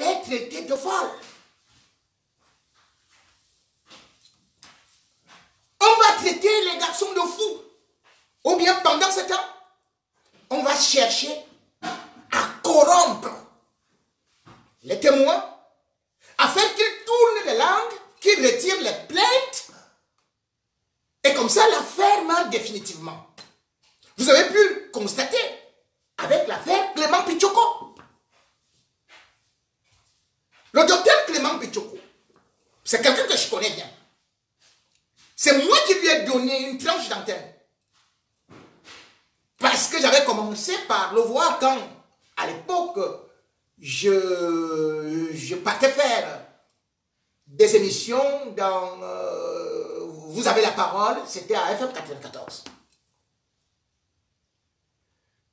les traiter de folles. On va traiter les garçons de fous. Ou bien pendant ce temps, on va chercher à corrompre les témoins, à faire qu'ils tournent les langues, qu'ils retirent les plaintes, et comme ça l'affaire meurt définitivement. Vous avez pu constater avec l'affaire Clément Pichoko. Le docteur Clément Pichoko, c'est quelqu'un que je connais bien. C'est moi qui lui ai donné une tranche d'antenne. Parce que j'avais commencé par le voir quand, à l'époque, je partais faire des émissions dans Vous avez la parole, c'était à FM 94.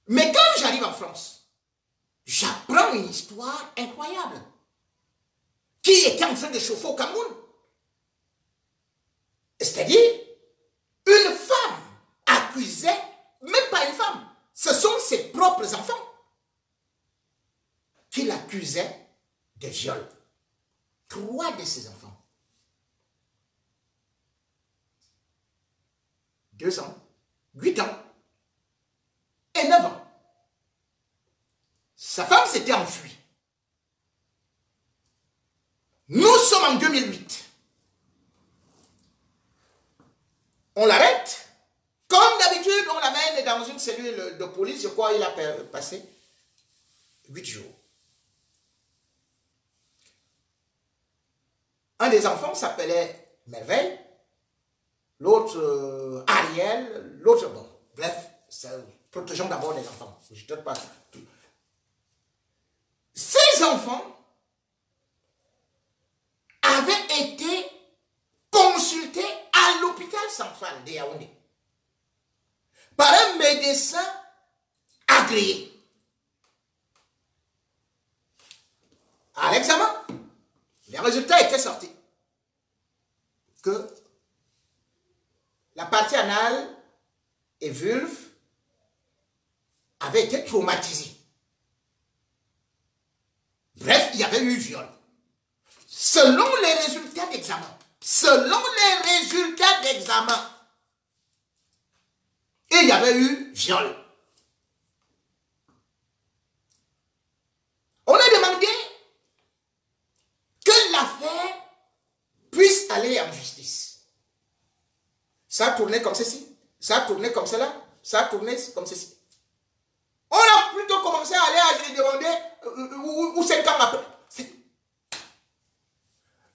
Mais quand j'arrive en France, j'apprends une histoire incroyable qui était en train de chauffer au Cameroun. C'est-à-dire, une femme accusait, même pas une femme, ce sont ses propres enfants qui l'accusaient de viol. 3 de ses enfants. 2 ans, 8 ans et 9 ans. Sa femme s'était enfuie. Nous sommes en 2008. On l'arrête. Comme d'habitude, on l'amène dans une cellule de police. Je crois qu'il a passé 8 jours. Un des enfants s'appelait Merveille. L'autre Ariel. L'autre, bon, bref, protégeons d'abord les enfants. Je ne donne pas tout. Ces enfants avaient été consultés à l'hôpital central de Yaoundé par un médecin agréé. À l'examen, les résultats étaient sortis que la partie anale et vulve avaient été traumatisées. Bref, il y avait eu viol. Selon les résultats d'examen, il y avait eu viol. On a demandé que l'affaire puisse aller en justice. Ça a tourné comme ceci, ça a tourné comme cela, ça a tourné comme ceci. On a plutôt commencé à aller à lui demander où 5 ans après.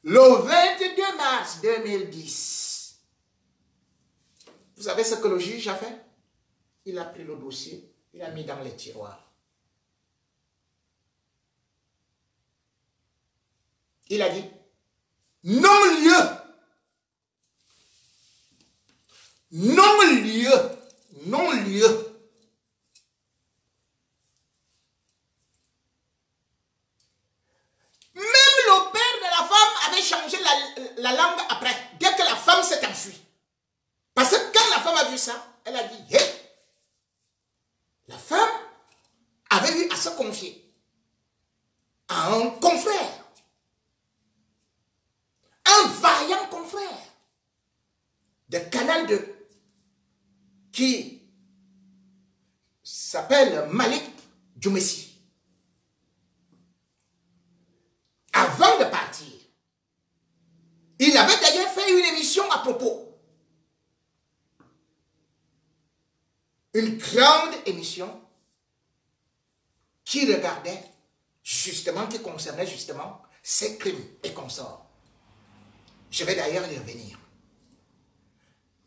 Le 22 mars 2010, vous savez ce que le juge a fait? Il a pris le dossier, il a mis dans les tiroirs. Il a dit, non-lieu, non-lieu, non-lieu. Même le père de la femme avait changé la langue après, dès que la femme s'est enfuie. Parce que quand la femme a vu ça, elle a dit, hey! La femme avait eu à se confier à un confrère, un vaillant confrère de Canal 2 qui s'appelle Malik Djoumessi. Avant de partir, il avait d'ailleurs fait une émission à propos. Une grande émission qui regardait justement, qui concernait justement ces crimes et consorts. Je vais d'ailleurs y revenir.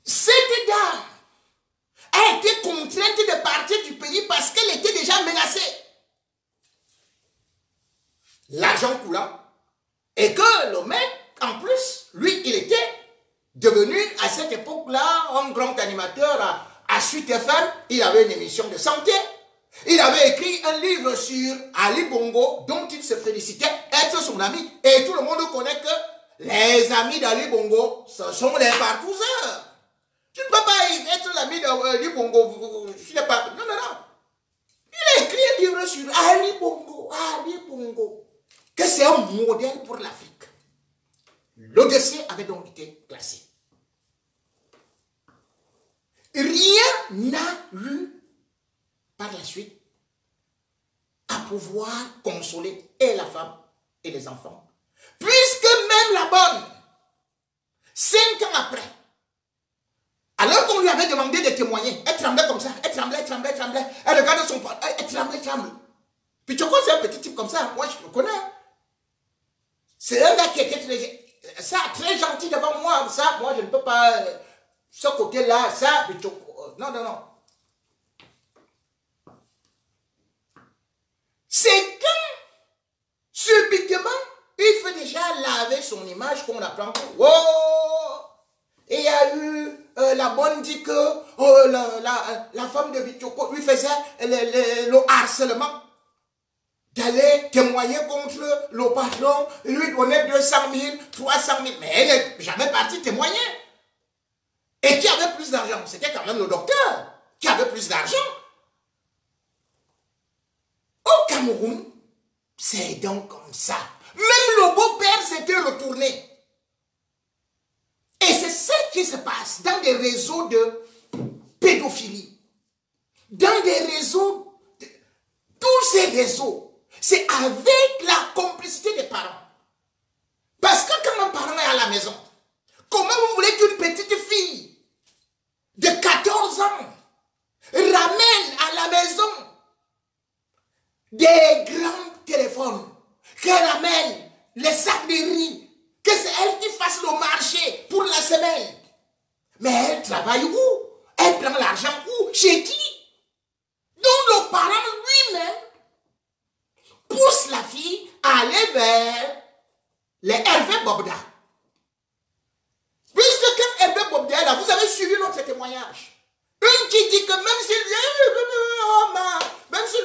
Cette dame a été contrainte de partir du pays parce qu'elle était déjà menacée. L'argent coulant. Et que le mec, en plus, lui, il était devenu à cette époque-là un grand animateur à Suite FM. Il avait une émission de santé. Il avait écrit un livre sur Ali Bongo dont il se félicitait être son ami. Et tout le monde connaît que les amis d'Ali Bongo, ce sont les partouzeurs. Tu ne peux pas être l'ami d'Ali Bongo. Non, non, non. Il a écrit un livre sur Ali Bongo. Ali Bongo. que c'est un modèle pour l'Afrique. L'Odyssée avait donc été classé. Rien n'a eu par la suite à pouvoir consoler et la femme et les enfants. Puisque même la bonne, 5 ans après, alors qu'on lui avait demandé de témoigner, elle tremblait comme ça, elle tremblait, elle tremblait, elle tremblait, elle regardait son pote, elle tremble, elle tremble. Puis tu vois, c'est un petit type comme ça, moi je le connais. C'est un gars qui était très gentil devant moi, ça, moi je ne peux pas, ce côté-là, ça, non, non, non. C'est quand, subitement, il fait déjà laver son image qu'on apprend que, oh, et il y a eu, la bonne dit que oh, la femme de Bichoko lui faisait le harcèlement d'aller témoigner contre le patron, lui donner 200 000, 300 000, mais elle n'est jamais partie témoigner. Et qui avait plus d'argent? C'était quand même le docteur qui avait plus d'argent. Au Cameroun, c'est donc comme ça. Même le beau-père s'était retourné. Et c'est ce qui se passe dans des réseaux de pédophilie. Dans des réseaux, tous ces réseaux, c'est avec la complicité des parents. Parce que quand un parent est à la maison, comment vous voulez qu'une petite fille de 14 ans ramène à la maison des grands téléphones, qu'elle ramène les sacs de riz, que c'est elle qui fasse le marché pour la semaine? Mais elle travaille où? Elle prend l'argent où? Chez qui? Donc le parent lui-même pousse la fille à aller vers les Hervé Bobda. Puisque quand Hervé Bobda est là, vous avez suivi notre témoignage. Une qui dit que même si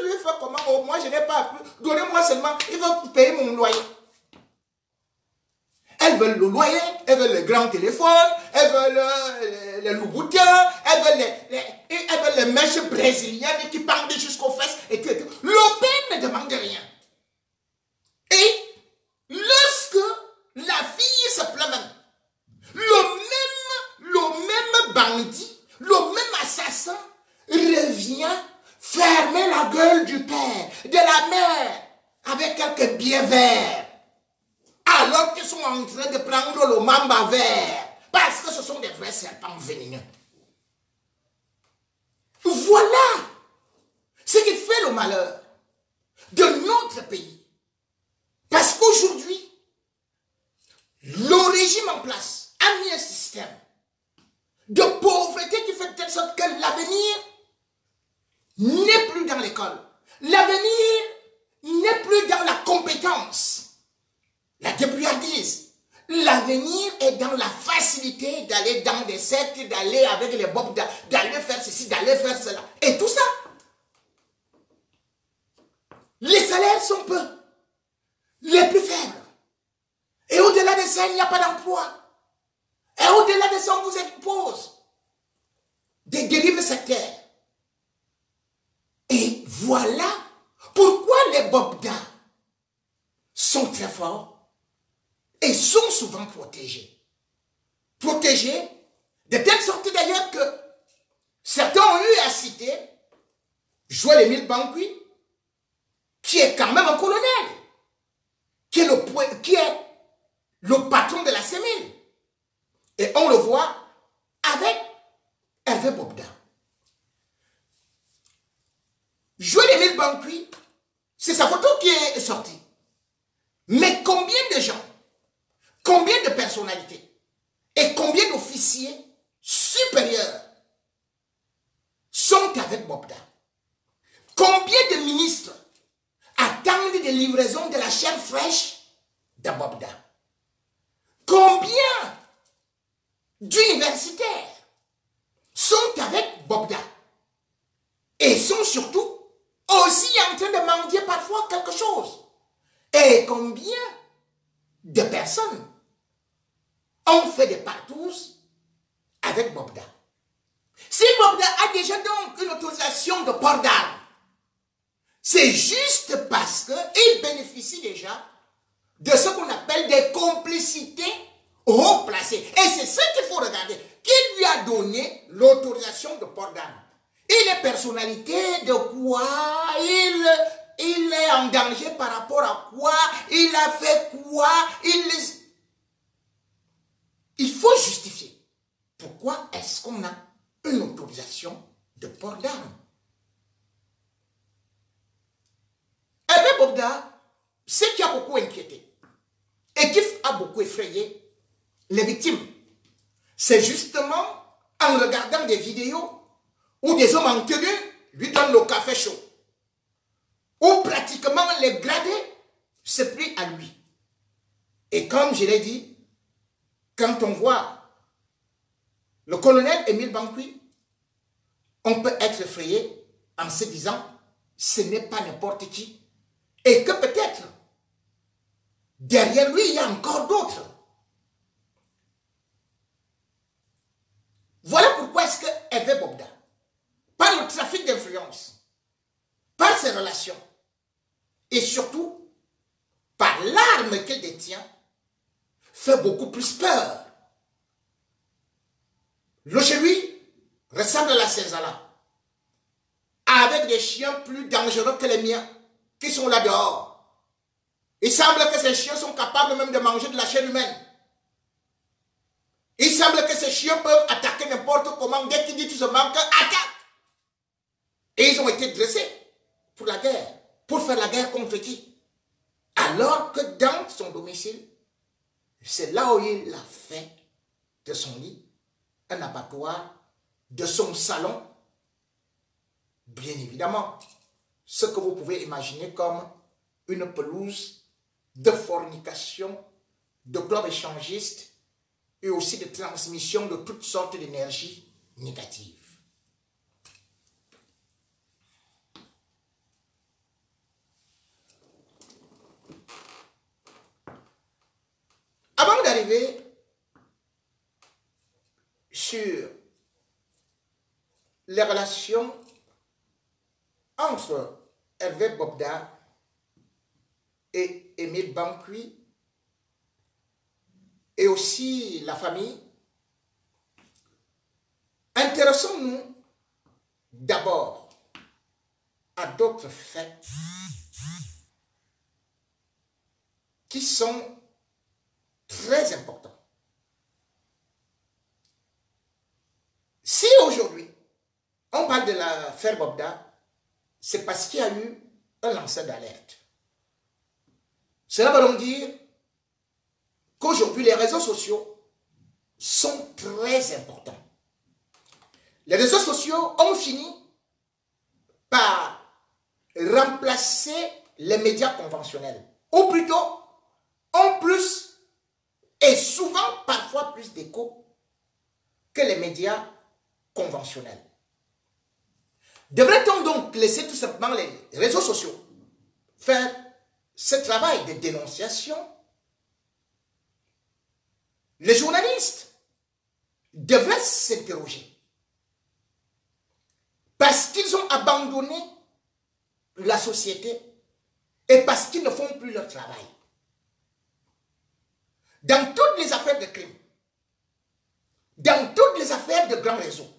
lui fait comment, oh, moi je n'ai pas appris, donnez-moi seulement, il va payer mon loyer. Elles veulent le loyer, elles veulent les grands téléphones, elles veulent les loups-boutins, elles veulent les mèches brésiliennes qui pendent jusqu'aux fesses. Et tout. Le père ne demande rien. Et lorsque la fille se plaint même, le même bandit, le même assassin revient fermer la gueule du père, de la mère, avec quelques billets verts. Alors qu'ils sont en train de prendre le mamba vert, parce que ce sont des vrais serpents vénéneux. Voilà ce qui fait le malheur de notre pays. Parce qu'aujourd'hui, le régime en place a mis un système de pauvreté qui fait de telle sorte que l'avenir n'est plus dans l'école. L'avenir n'est plus dans la compétence, la débrouillardise. L'avenir est dans la facilité d'aller dans des sectes, d'aller avec les bobs, d'aller faire ceci, d'aller faire cela. Et tout ça. Les salaires sont peu, les plus faibles. Et au-delà de ça, il n'y a pas d'emploi. Et au-delà de ça, on vous impose des dérives sectaires. Et voilà pourquoi les Bobda sont très forts et sont souvent protégés. Protégés de telle sorte d'ailleurs que certains ont eu à citer Joël Émile Bangui, qui est quand même un colonel, qui est le patron de la CEMIL. Et on le voit avec Hervé Bobda. Joël Émile Bangui, c'est sa photo qui est sortie. Mais combien de gens, combien de personnalités et combien d'officiers supérieurs sont avec Bobda? Combien de ministres attendent des livraisons de la chair fraîche de Bobda? Combien d'universitaires sont avec Bobda et sont surtout aussi en train de mendier parfois quelque chose? Et combien de personnes ont fait des partous avec Bobda? Si Bobda a déjà donc une autorisation de port d'armes, c'est juste parce qu'il bénéficie déjà de ce qu'on appelle des complicités haut placées. Et c'est ce qu'il faut regarder. Qui lui a donné l'autorisation de port d'armes? Il est personnalité de quoi? Il est en danger par rapport à quoi? Il a fait quoi? Il faut justifier. Pourquoi est-ce qu'on a une autorisation de port d'armes? Hervé Bobda, ce qui a beaucoup inquiété et qui a beaucoup effrayé les victimes, c'est justement en regardant des vidéos où des hommes en tenue lui donnent le café chaud, où pratiquement les gradés se plient à lui. Et comme je l'ai dit, quand on voit le colonel Émile Bankouy, on peut être effrayé en se disant, ce n'est pas n'importe qui. Et que peut-être, derrière lui, il y a encore d'autres. Voilà pourquoi est-ce que Hervé Bobda, par le trafic d'influence, par ses relations, et surtout par l'arme qu'il détient, fait beaucoup plus peur. Le chez lui ressemble à la Césala, avec des chiens plus dangereux que les miens, qui sont là dehors. Il semble que ces chiens sont capables même de manger de la chair humaine. Il semble que ces chiens peuvent attaquer n'importe comment. Dès qu'il dit tout se manque, attaque. Et ils ont été dressés pour la guerre. Pour faire la guerre contre qui? Alors que dans son domicile, c'est là où il a fait de son lit un abattoir, de son salon, bien évidemment, ce que vous pouvez imaginer comme une pelouse de fornication, de clubs échangistes et aussi de transmission de toutes sortes d'énergies négatives. Avant d'arriver sur les relations entre Hervé Bobda et Émile Bankouy et aussi la famille, intéressons-nous d'abord à d'autres faits qui sont très importants. Si aujourd'hui, on parle de l'affaire Bobda, c'est parce qu'il y a eu un lanceur d'alerte. Cela veut donc dire qu'aujourd'hui, les réseaux sociaux sont très importants. Les réseaux sociaux ont fini par remplacer les médias conventionnels, ou plutôt ont plus et souvent parfois plus d'écho que les médias conventionnels. Devrait-on donc laisser tout simplement les réseaux sociaux faire ce travail de dénonciation? Les journalistes devraient s'interroger parce qu'ils ont abandonné la société et parce qu'ils ne font plus leur travail. Dans toutes les affaires de crime, dans toutes les affaires de grands réseaux,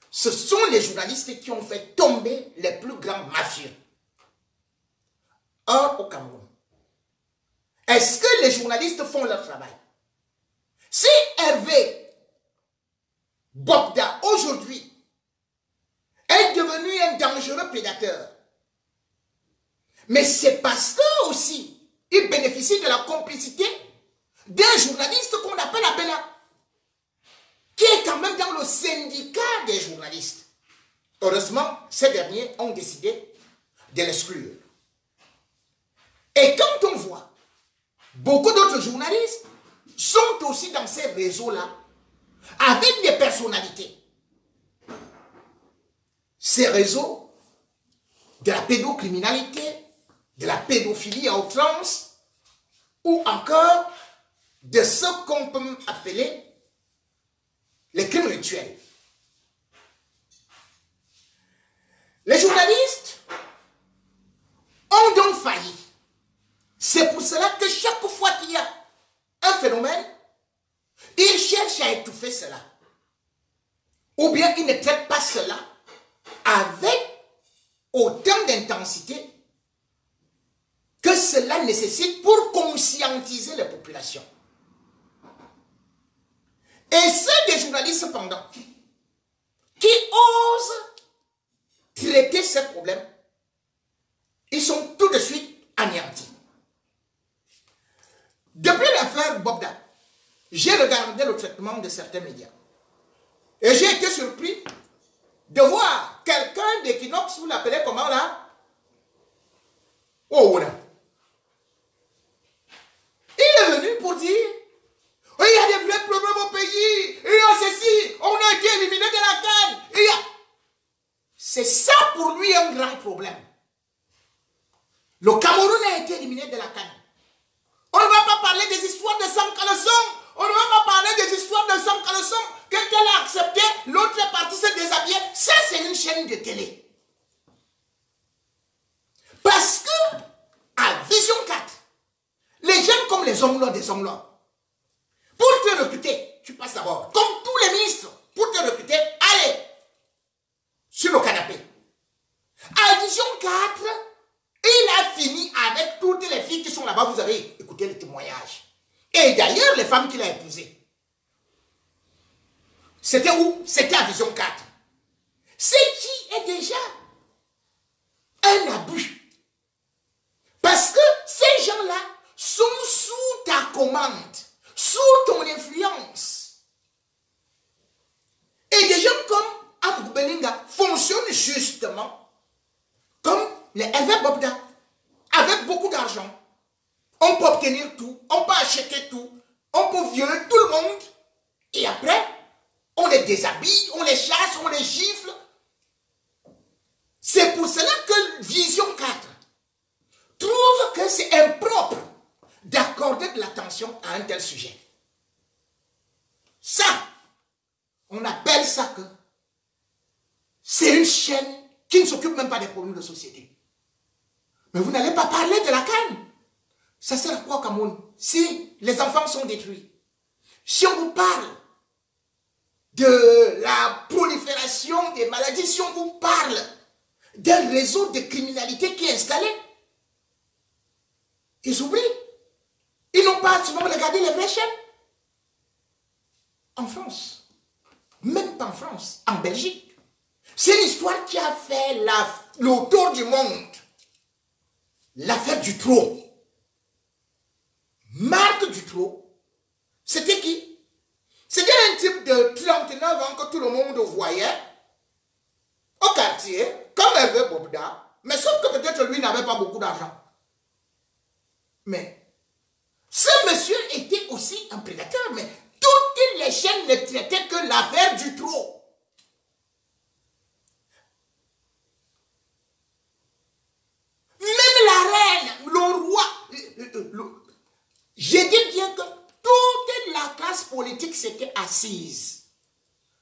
ce sont les journalistes qui ont fait tomber les plus grands mafieux. Or, au Cameroun, est-ce que les journalistes font leur travail? Si Hervé Bobda, aujourd'hui, est devenu un dangereux prédateur, mais c'est parce que aussi, il bénéficie de la complicité d'un journaliste qu'on appelle Abena, qui est quand même dans le syndicat des journalistes. Heureusement, ces derniers ont décidé de l'exclure. Et quand on voit, beaucoup d'autres journalistes sont aussi dans ces réseaux-là, avec des personnalités. Ces réseaux de la pédocriminalité, de la pédophilie à outrance, ou encore de ce qu'on peut appeler les crimes rituels. Les journalistes ont donc failli. C'est pour cela que cela. Ou bien il ne traite pas cela avec autant d'intensité que cela nécessite pour conscientiser les populations. Et ceux des journalistes, cependant, qui osent traiter ces problèmes, ils sont tout de suite anéantis. Depuis l'affaire Bobda, j'ai regardé le traitement de certains médias. Et j'ai été surpris de voir quelqu'un d'Equinox, vous l'appelez comment là? Oh, là. Il est venu pour dire, oh, il y a des vrais problèmes au pays, il y a ceci, on a été éliminé de la CAN. C'est ça pour lui un grand problème. Le Cameroun a été éliminé de la CAN. On ne va pas parler des histoires de Sam Caleçon. On ne va pas parler des histoires de Sam Caleçon. Quelqu'un l'a accepté, l'autre est parti se déshabiller. Ça, c'est une chaîne de télé. Parce que, à Vision 4, les jeunes comme les hommes des hommes là, pour te recruter, tu passes d'abord, comme tous les ministres, pour te recruter, allez, sur le canapé. À Vision 4, il a fini avec toutes les filles qui sont là-bas. Vous avez écouté le témoignage. Et d'ailleurs, les femmes qu'il a épousées. C'était où? C'était à Vision 4. Ce qui est déjà un abus. Parce que ces gens-là sont sous ta commande, sous ton influence. Et des gens comme Abou Belinga fonctionnent justement comme les Hervé Bobda, avec beaucoup d'argent. On peut obtenir tout, on peut acheter tout, on peut violer tout le monde, et après, on les déshabille, on les chasse, on les gifle. C'est pour cela que Vision 4 trouve que c'est impropre d'accorder de l'attention à un tel sujet. Ça, on appelle ça que c'est une chaîne qui ne s'occupe même pas des problèmes de société. Mais vous n'allez pas parler de la CAN. Ça sert à quoi, Cameroun? Si les enfants sont détruits, si on vous parle de la prolifération des maladies, si on vous parle d'un réseau de criminalité qui est installé, ils oublient. Ils n'ont pas souvent regardé les vraies chaînes. En France, même pas en France, en Belgique, c'est une histoire qui a fait le tour du monde. L'affaire Dutroux. Marc Dutroux, c'était qui? C'était un type de 39 ans que tout le monde voyait au quartier, comme Hervé Bobda, mais sauf que peut-être lui n'avait pas beaucoup d'argent. Mais ce monsieur était aussi un prédateur, mais toutes les chaînes ne traitaient que l'affaire Dutroux. Même la reine, le roi, j'ai dit bien que toute la classe politique s'était assise.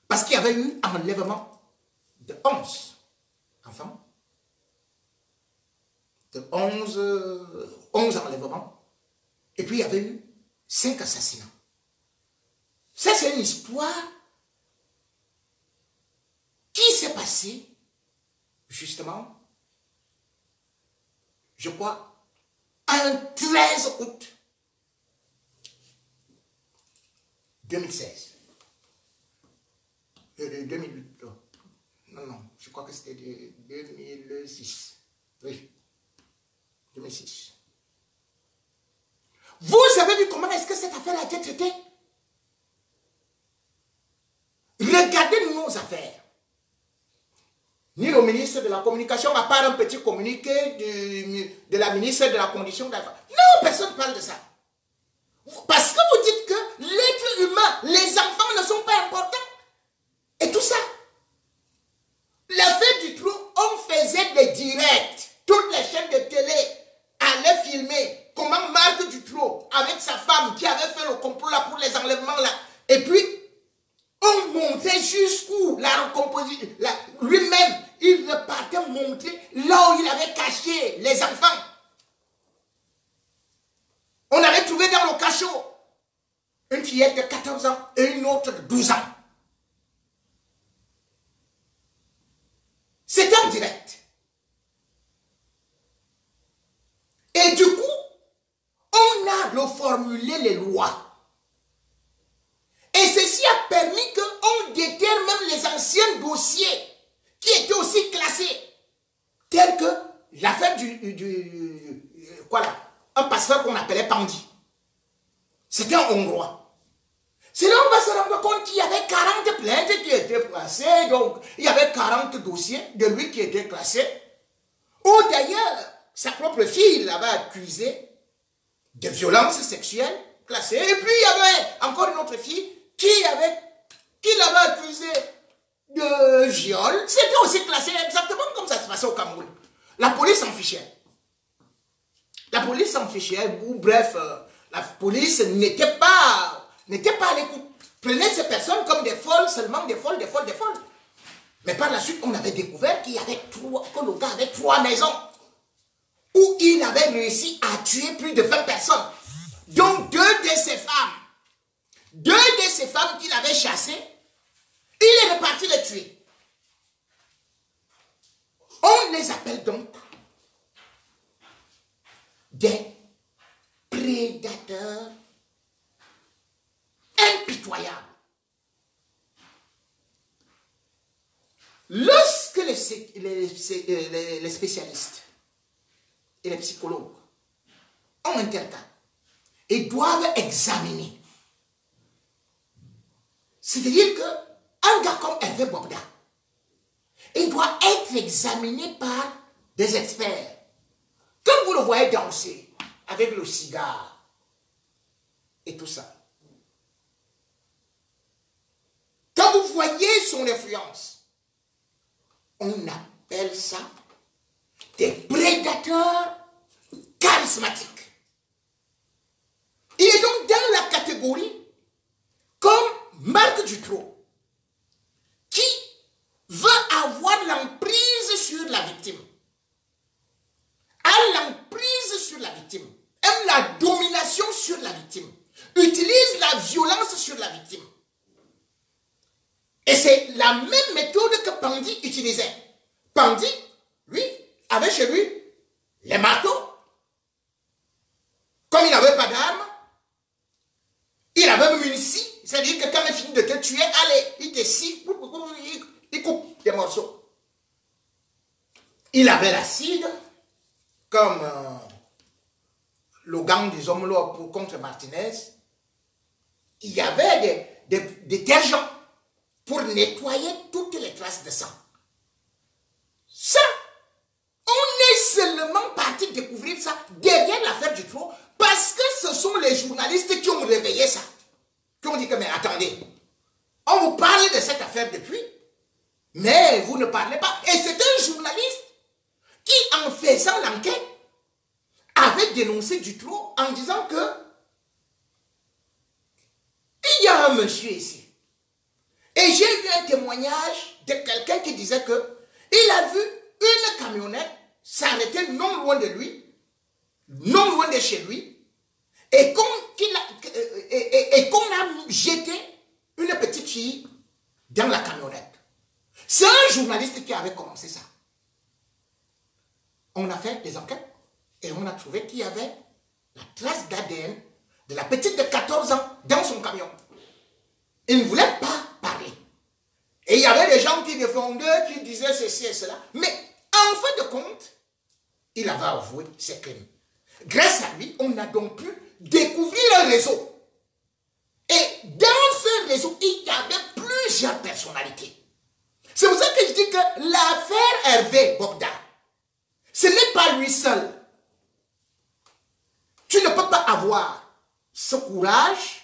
Parce qu'il y avait eu un enlèvement de 11 enfants. De 11 enlèvements. Et puis il y avait eu 5 assassinats. Ça, c'est une histoire qui s'est passée, justement, je crois, un 13 août 2016. 2008. Non, je crois que c'était 2006. Oui, 2006. Vous avez vu comment est-ce que cette affaire a été traitée? Regardez nos affaires. Ni le ministre de la Communication, à part un petit communiqué de la ministre de la Condition d'affaires. Non, personne ne parle de ça. Parce que vous dites que l'être humain, les enfants ne sont pas importants. Et tout ça. L'affaire Dutroux, on faisait des directs. Toutes les chaînes de télé allaient filmer comment Marc Dutroux, avec sa femme qui avait fait le complot là pour les enlèvements là. Et puis, on montrait jusqu'où la recomposition. Lui-même, il repartait montrer là où il avait caché les enfants. On avait trouvé dans le cachot une qui est de 14 ans et une autre de 12 ans. C'était en direct. Et du coup, on a reformulé les lois. Et ceci a permis qu'on déterre même les anciens dossiers qui étaient aussi classés, tels que l'affaire un passeur qu'on appelait Pandi. C'était un Hongrois. C'est là on va se rendre compte qu'il y avait 40 plaintes qui étaient classées, donc il y avait 40 dossiers de lui qui étaient classés, ou d'ailleurs, sa propre fille l'avait accusé de violence sexuelle classée, et puis il y avait encore une autre fille qui l'avait accusé de viol. C'était aussi classé exactement comme ça se passait au Cameroun. La police s'en fichait. La police s'en fichait, ou bref, la police n'était pas à l'écoute. Prenait ces personnes comme des folles, seulement des folles. Mais par la suite, on avait découvert que le gars avait 3 maisons où il avait réussi à tuer plus de 20 personnes. Donc 2 de ces femmes qu'il avait chassées, il est reparti les tuer. On les appelle donc des prédateurs impitoyables. Lorsque les spécialistes et les psychologues ont un tel cas et doivent examiner, c'est-à-dire qu'un gars comme Hervé Bobda, il doit être examiné par des experts. Quand vous le voyez danser avec le cigare et tout ça, quand vous voyez son influence, on appelle ça des prédateurs charismatiques. Il est donc dans la catégorie comme Marc Dutroux, qui veut avoir l'emprise sur la victime, a l'emprise sur la victime, aime la domination sur la victime, utilise la violence sur la victime. Et c'est la même méthode que Pandi utilisait. Pandi, lui, avait chez lui les marteaux. Comme il n'avait pas d'armes, il avait même une scie. C'est-à-dire que quand il finit de te tuer, allez, il te scie, il coupe des morceaux. Il avait l'acide, comme le gang des hommes là contre Martinez. Il y avait des détergents pour nettoyer toutes les traces de sang. Ça, on est seulement parti découvrir ça derrière l'affaire Dutroux parce que ce sont les journalistes qui ont réveillé ça. Qui ont dit que, mais attendez, on vous parle de cette affaire depuis, mais vous ne parlez pas. Et c'est un journaliste qui, en faisant l'enquête, avait dénoncé Dutroux en disant que il y a un monsieur ici. Et j'ai eu un témoignage de quelqu'un qui disait que il a vu une camionnette s'arrêter non loin de lui, non loin de chez lui, et qu'on a jeté une petite fille dans la camionnette. C'est un journaliste qui avait commencé ça. On a fait des enquêtes et on a trouvé qu'il y avait la trace d'ADN de la petite de 14 ans dans son camion. Il ne voulait pas parler. Et il y avait des gens qui défendaient, qui disaient ceci et cela. Mais en fin de compte, il avait avoué ses crimes. Grâce à lui, on a donc pu découvrir un réseau. Et dans ce réseau, il y avait plusieurs personnalités. C'est pour ça que je dis que l'affaire Hervé Bobda, ce n'est pas lui seul. Tu ne peux pas avoir ce courage,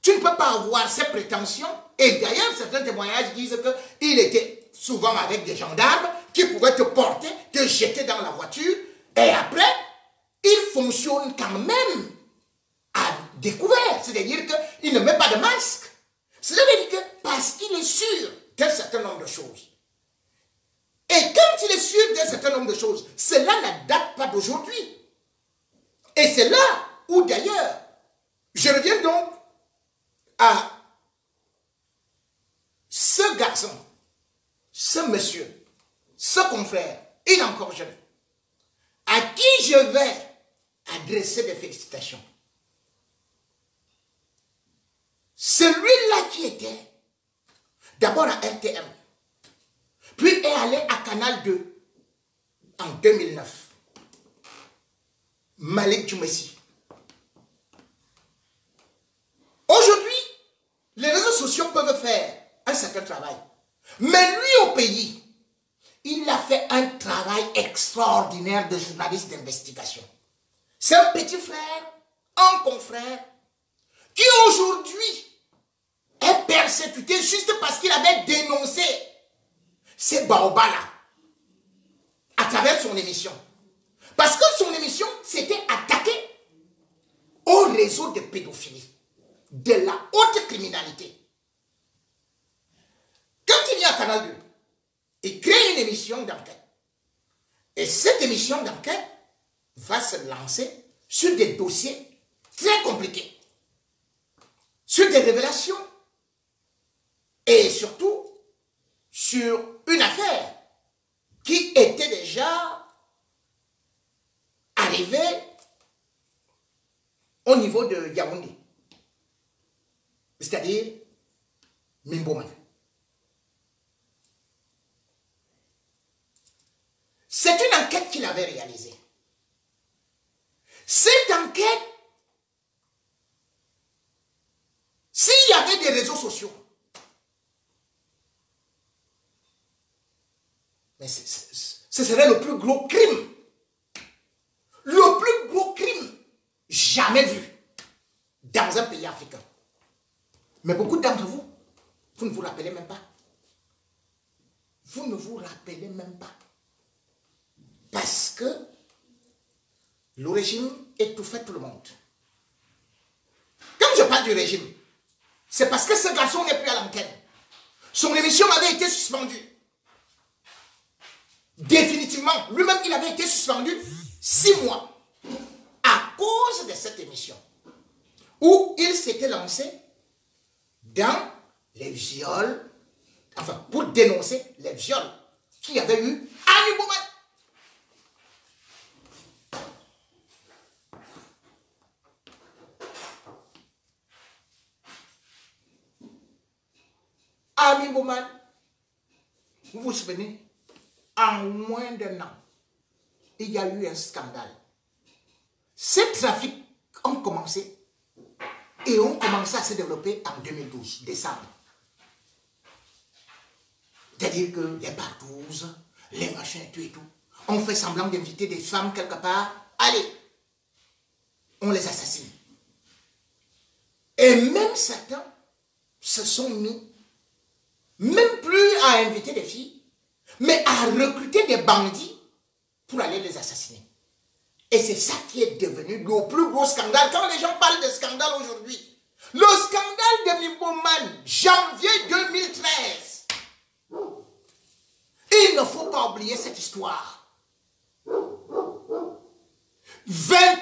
tu ne peux pas avoir ces prétentions. Et d'ailleurs, certains témoignages disent qu'il était souvent avec des gendarmes qui pouvaient te porter, te jeter dans la voiture. Et après, il fonctionne quand même à découvert. C'est-à-dire qu'il ne met pas de masque. Cela veut dire que parce qu'il est sûr d'un certain nombre de choses. Et quand il est sûr d'un certain nombre de choses, cela ne date pas d'aujourd'hui. Et c'est là où d'ailleurs, je reviens donc à ce garçon, ce monsieur, ce confrère, il est encore jeune, à qui je vais adresser des félicitations. Celui-là qui était d'abord à RTM, puis est allé à Canal 2 en 2009. Malik Djoumessi. Aujourd'hui, les réseaux sociaux peuvent faire un certain travail. Mais lui au pays, il a fait un travail extraordinaire de journaliste d'investigation. C'est un petit frère, un confrère, qui aujourd'hui est persécuté juste parce qu'il avait dénoncé ces baobas-là à travers son émission. Parce que son émission s'était attaquée au réseau de pédophilie, de la haute criminalité. Quand il vient à Canal 2, il crée une émission d'enquête. Et cette émission d'enquête va se lancer sur des dossiers très compliqués, sur des révélations et surtout sur une affaire qui était déjà arrivée au niveau de Yaoundé, c'est-à-dire Mimboman. C'est une enquête qu'il avait réalisée. Cette enquête, s'il y avait des réseaux sociaux, mais ce serait le plus gros crime. Le plus gros crime jamais vu dans un pays africain. Mais beaucoup d'entre vous, vous ne vous rappelez même pas. Vous ne vous rappelez même pas. Parce que le régime étouffait tout le monde. Quand je parle du régime, c'est parce que ce garçon n'est plus à l'antenne. Son émission avait été suspendue. Définitivement, lui-même, il avait été suspendu 6 mois à cause de cette émission où il s'était lancé dans les viols, enfin, pour dénoncer les viols qu'il y avait eu à Mimboman. À Mimboman, vous vous souvenez, en moins d'1 an, il y a eu un scandale. Ces trafics ont commencé et ont commencé à se développer en 2012, décembre. C'est-à-dire que les partouzes, les machins et tout, on fait semblant d'inviter des femmes quelque part. Allez, on les assassine. Et même certains se sont mis, même plus à inviter des filles, mais à recruter des bandits pour aller les assassiner. Et c'est ça qui est devenu le plus gros scandale. Quand les gens parlent de scandale aujourd'hui, le scandale de Mimboman, janvier 2013, il ne faut pas oublier cette histoire. 21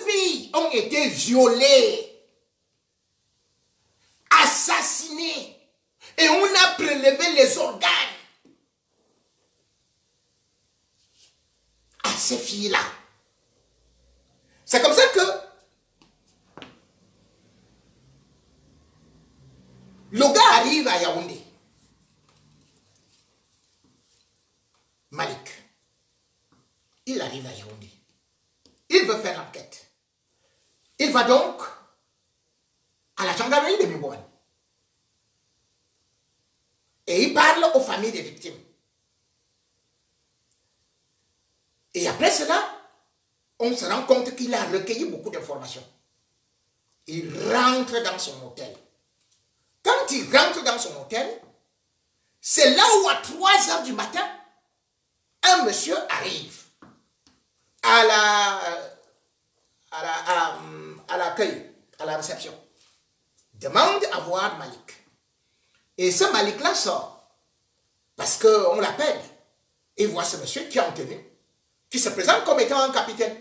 filles ont été violées, assassinées, et on a prélevé les organes à ces filles-là. C'est comme ça que le gars arrive à Yaoundé. Malik. Il arrive à Yaoundé. Il veut faire l'enquête. Il va donc à la gendarmerie de Mimboman. Et il parle aux familles des victimes. Et après cela, on se rend compte qu'il a recueilli beaucoup d'informations. Il rentre dans son hôtel. Quand il rentre dans son hôtel, c'est là où à 3 h du matin, un monsieur arrive à l'accueil, à la réception. Demande à voir Malik. Et ce Malik-là sort. Parce qu'on l'appelle. Et voit ce monsieur qui est en tenue, qui se présente comme étant un capitaine.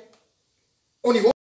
Au niveau